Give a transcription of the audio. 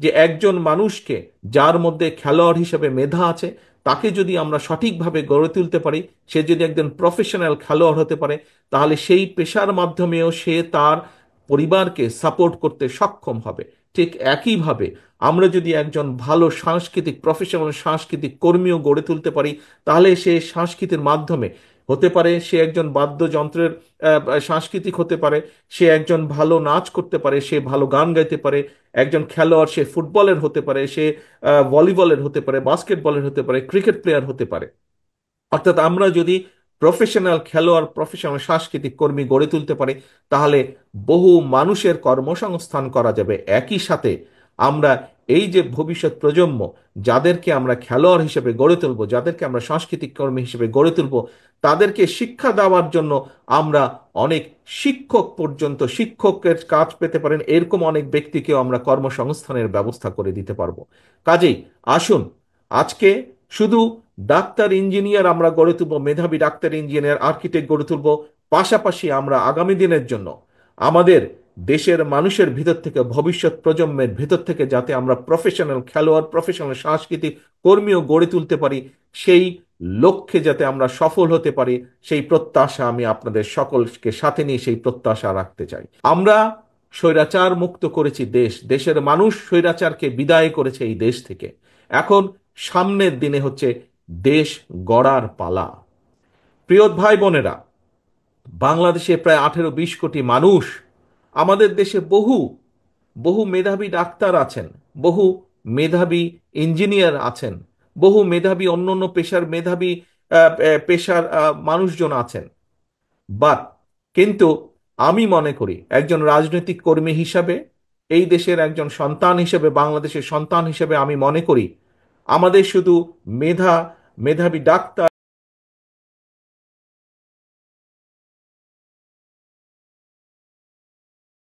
যে একজন মানুষকে, যার মধ্যে খেলোয়াড় হিসেবে মেধা আছে, তাকে যদি আমরা সঠিকভাবে গড়ে তুলতে পারি, সে যদি একজন প্রফেশনাল খেলোয়াড় হতে পারে, তাহলে সেই পেশার মাধ্যমেও সে তার পরিবারকে সাপোর্ট করতে সক্ষম হবে। ঠিক একইভাবে আমরা যদি একজন ভালো সাংস্কৃতিক প্রফেশনাল সাংস্কৃতিক কর্মীও গড়ে তুলতে পারি, তাহলে সে সংস্কৃতির মাধ্যমে হতে পারে সে একজন বাদ্যযন্ত্রের সাংস্কৃতিক হতে পারে, সে একজন ভালো নাচ করতে পারে, সে ভালো গান গাইতে পারে, একজন খেলোয়াড় সে ফুটবলের হতে পারে, সে ভলিবলের হতে পারে, বাস্কেটবলের হতে পারে, ক্রিকেট প্লেয়ার হতে পারে। অর্থাৎ আমরা যদি প্রফেশনাল খেলোয়াড় প্রফেশনাল সাংস্কৃতিক কর্মী গড়ে তুলতে পারি, তাহলে বহু মানুষের কর্মসংস্থান করা যাবে। একই সাথে আমরা এই যে ভবিষ্যৎ প্রজন্ম, যাদেরকে আমরা খেলোয়াড় হিসেবে গড়ে তুলব, যাদেরকে আমরা সাংস্কৃতিক কর্মী হিসেবে গড়ে তুলব, তাদেরকে শিক্ষা দেওয়ার জন্য আমরা অনেক শিক্ষক পর্যন্ত, শিক্ষকের কাজ পেতে পারেন এরকম অনেক ব্যক্তিকেও আমরা কর্মসংস্থানের ব্যবস্থা করে দিতে পারবো। কাজেই আসুন, আজকে শুধু ডাক্তার ইঞ্জিনিয়ার আমরা গড়ে তুলব, মেধাবী ডাক্তার ইঞ্জিনিয়ার আর্কিটেক্ট গড়ে তুলব, পাশাপাশি আমরা আগামী দিনের জন্য আমাদের দেশের মানুষের ভিতর থেকে, ভবিষ্যৎ প্রজন্মের ভিতর থেকে যাতে আমরা প্রফেশনাল খেলোয়াড় প্রফেশনাল সাংস্কৃতিক কর্মীও গড়ে তুলতে পারি, সেই লক্ষ্যে যাতে আমরা সফল হতে পারি, সেই প্রত্যাশা আমি আপনাদের সকলকে সাথে নিয়ে সেই প্রত্যাশা রাখতে চাই। আমরা স্বৈরাচার মুক্ত করেছি দেশ, দেশের মানুষ স্বৈরাচারকে বিদায় করেছে এই দেশ থেকে। এখন সামনের দিনে হচ্ছে দেশ গড়ার পালা। প্রিয় ভাই বোনেরা, বাংলাদেশে প্রায় 18-20 কোটি মানুষ। আমাদের দেশে বহু বহু মেধাবী ডাক্তার আছেন, বহু মেধাবী ইঞ্জিনিয়ার আছেন, বহু মেধাবী অন্য অন্য পেশার মেধাবী পেশার মানুষজন আছেন। বাট কিন্তু আমি মনে করি একজন রাজনৈতিক কর্মী হিসাবে, এই দেশের একজন সন্তান হিসেবে, বাংলাদেশের সন্তান হিসেবে আমি মনে করি আমাদের শুধু মেধাবী ডাক্তার